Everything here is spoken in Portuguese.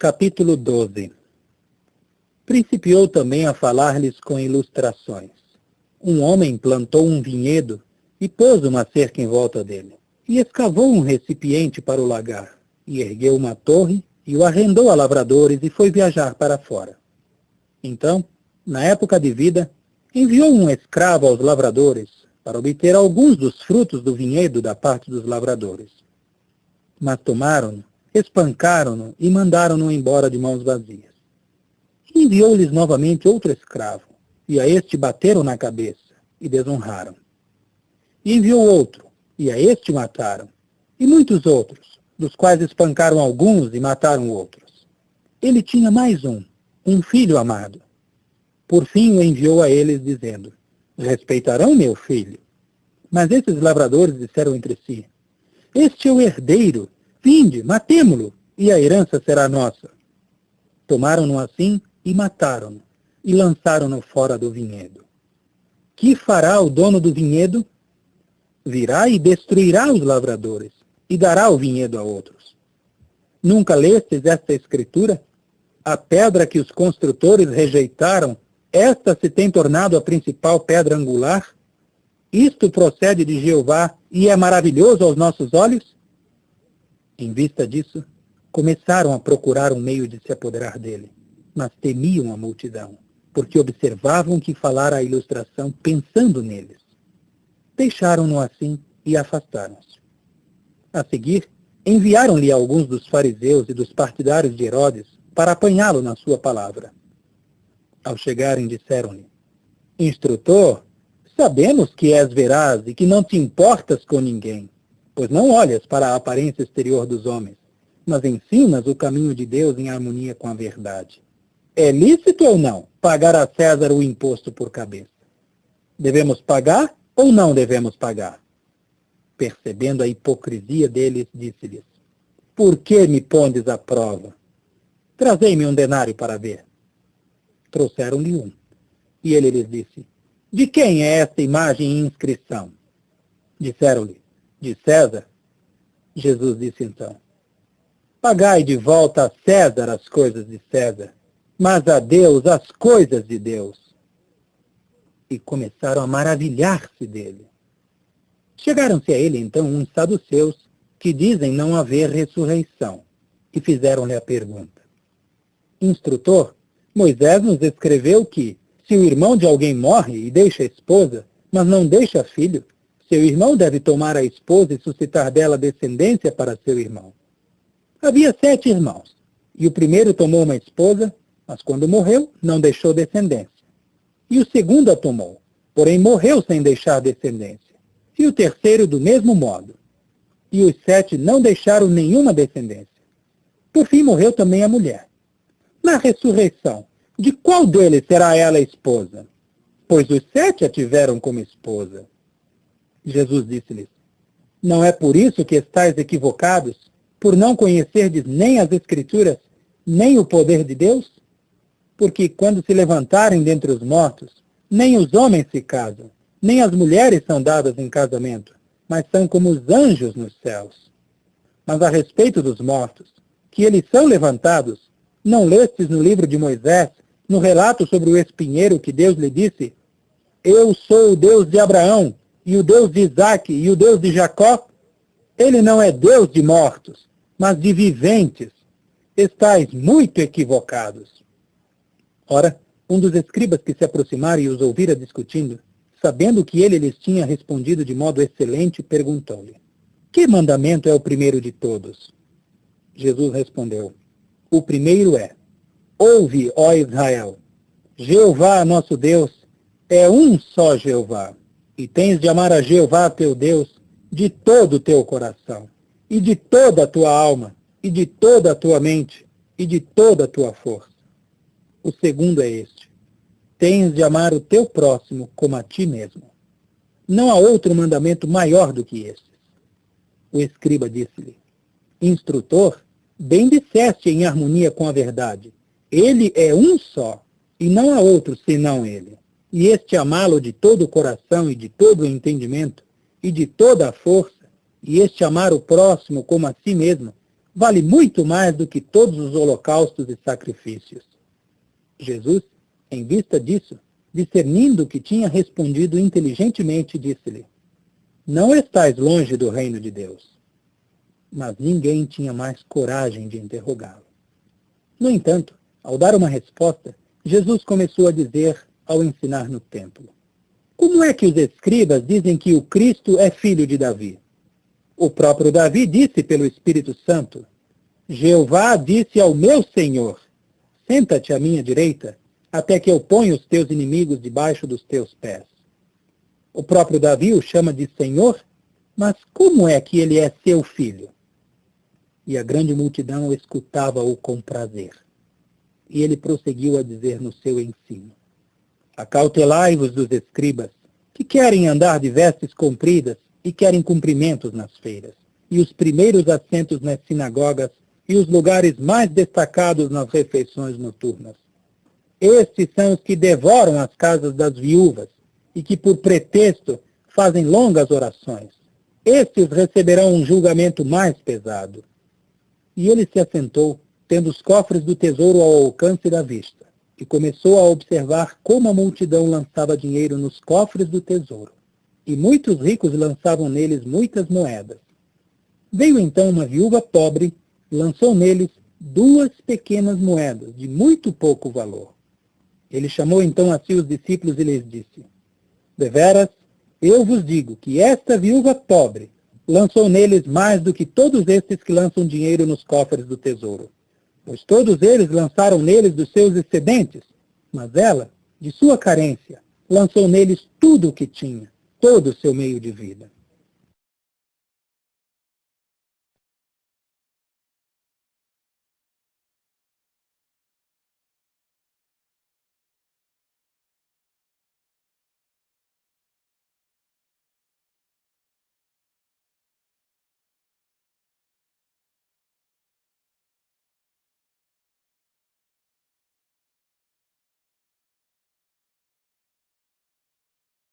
Capítulo 12. Principiou também a falar-lhes com ilustrações. Um homem plantou um vinhedo e pôs uma cerca em volta dele, e escavou um recipiente para o lagar, e ergueu uma torre, e o arrendou a lavradores e foi viajar para fora. Então, na época de vida, enviou um escravo aos lavradores para obter alguns dos frutos do vinhedo da parte dos lavradores. Mas tomaram-no, espancaram-no e mandaram-no embora de mãos vazias. Enviou-lhes novamente outro escravo, e a este bateram na cabeça e desonraram. E enviou outro, e a este mataram, e muitos outros, dos quais espancaram alguns e mataram outros. Ele tinha mais um filho amado. Por fim o enviou a eles, dizendo: respeitarão meu filho. Mas esses lavradores disseram entre si: este é o herdeiro, vinde, matemo-lo, e a herança será nossa. Tomaram-no assim e mataram-no, e lançaram-no fora do vinhedo. Que fará o dono do vinhedo? Virá e destruirá os lavradores, e dará o vinhedo a outros. Nunca lestes esta escritura? A pedra que os construtores rejeitaram, esta se tem tornado a principal pedra angular? Isto procede de Jeová e é maravilhoso aos nossos olhos? Em vista disso, começaram a procurar um meio de se apoderar dele, mas temiam a multidão, porque observavam que falara a ilustração pensando neles. Deixaram-no assim e afastaram-se. A seguir, enviaram-lhe alguns dos fariseus e dos partidários de Herodes para apanhá-lo na sua palavra. Ao chegarem, disseram-lhe: Instrutor, sabemos que és veraz e que não te importas com ninguém, pois não olhas para a aparência exterior dos homens, mas ensinas o caminho de Deus em harmonia com a verdade. É lícito ou não pagar a César o imposto por cabeça? Devemos pagar ou não devemos pagar? Percebendo a hipocrisia deles, disse-lhes: Por que me pondes à prova? Trazei-me um denário para ver. Trouxeram-lhe um. E ele lhes disse: De quem é esta imagem e inscrição? Disseram-lhe: De César. Jesus disse então: Pagai de volta a César as coisas de César, mas a Deus as coisas de Deus. E começaram a maravilhar-se dele. Chegaram-se a ele então uns saduceus, que dizem não haver ressurreição, e fizeram-lhe a pergunta: Instrutor, Moisés nos escreveu que, se o irmão de alguém morre e deixa a esposa, mas não deixa filho, seu irmão deve tomar a esposa e suscitar dela descendência para seu irmão. Havia 7 irmãos, e o primeiro tomou uma esposa, mas quando morreu, não deixou descendência. E o segundo a tomou, porém morreu sem deixar descendência. E o terceiro do mesmo modo. E os 7 não deixaram nenhuma descendência. Por fim morreu também a mulher. Na ressurreição, de qual deles será ela esposa? Pois os 7 a tiveram como esposa. Jesus disse-lhes: Não é por isso que estáis equivocados, por não conhecerdes nem as Escrituras, nem o poder de Deus? Porque quando se levantarem dentre os mortos, nem os homens se casam, nem as mulheres são dadas em casamento, mas são como os anjos nos céus. Mas a respeito dos mortos, que eles são levantados, não lestes no livro de Moisés, no relato sobre o espinheiro, que Deus lhe disse: Eu sou o Deus de Abraão, e o Deus de Isaque, e o Deus de Jacó? Ele não é Deus de mortos, mas de viventes. Estais muito equivocados. Ora, um dos escribas que se aproximaram e os ouvira discutindo, sabendo que ele lhes tinha respondido de modo excelente, perguntou-lhe: Que mandamento é o primeiro de todos? Jesus respondeu: O primeiro é: Ouve, ó Israel, Jeová, nosso Deus, é um só Jeová, e tens de amar a Jeová, teu Deus, de todo o teu coração, e de toda a tua alma, e de toda a tua mente, e de toda a tua força. O segundo é este: tens de amar o teu próximo como a ti mesmo. Não há outro mandamento maior do que estes. O escriba disse-lhe: Instrutor, bem disseste em harmonia com a verdade. Ele é um só, e não há outro senão ele. E este amá-lo de todo o coração e de todo o entendimento, e de toda a força, e este amar o próximo como a si mesmo, vale muito mais do que todos os holocaustos e sacrifícios. Jesus, em vista disso, discernindo que tinha respondido inteligentemente, disse-lhe: não estais longe do reino de Deus. Mas ninguém tinha mais coragem de interrogá-lo. No entanto, ao dar uma resposta, Jesus começou a dizer ao ensinar no templo: como é que os escribas dizem que o Cristo é filho de Davi? O próprio Davi disse pelo Espírito Santo: Jeová disse ao meu Senhor: senta-te à minha direita, até que eu ponha os teus inimigos debaixo dos teus pés. O próprio Davi o chama de Senhor, mas como é que ele é seu filho? E a grande multidão escutava-o com prazer. E ele prosseguiu a dizer no seu ensino: acautelai-vos dos escribas, que querem andar de vestes compridas e querem cumprimentos nas feiras, e os primeiros assentos nas sinagogas e os lugares mais destacados nas refeições noturnas. Estes são os que devoram as casas das viúvas e que, por pretexto, fazem longas orações. Estes receberão um julgamento mais pesado. E ele se assentou, tendo os cofres do tesouro ao alcance da vista, e começou a observar como a multidão lançava dinheiro nos cofres do tesouro, e muitos ricos lançavam neles muitas moedas. Veio então uma viúva pobre, lançou neles 2 pequenas moedas, de muito pouco valor. Ele chamou então a si os discípulos e lhes disse: deveras, eu vos digo que esta viúva pobre lançou neles mais do que todos estes que lançam dinheiro nos cofres do tesouro. Pois todos eles lançaram neles dos seus excedentes, mas ela, de sua carência, lançou neles tudo o que tinha, todo o seu meio de vida.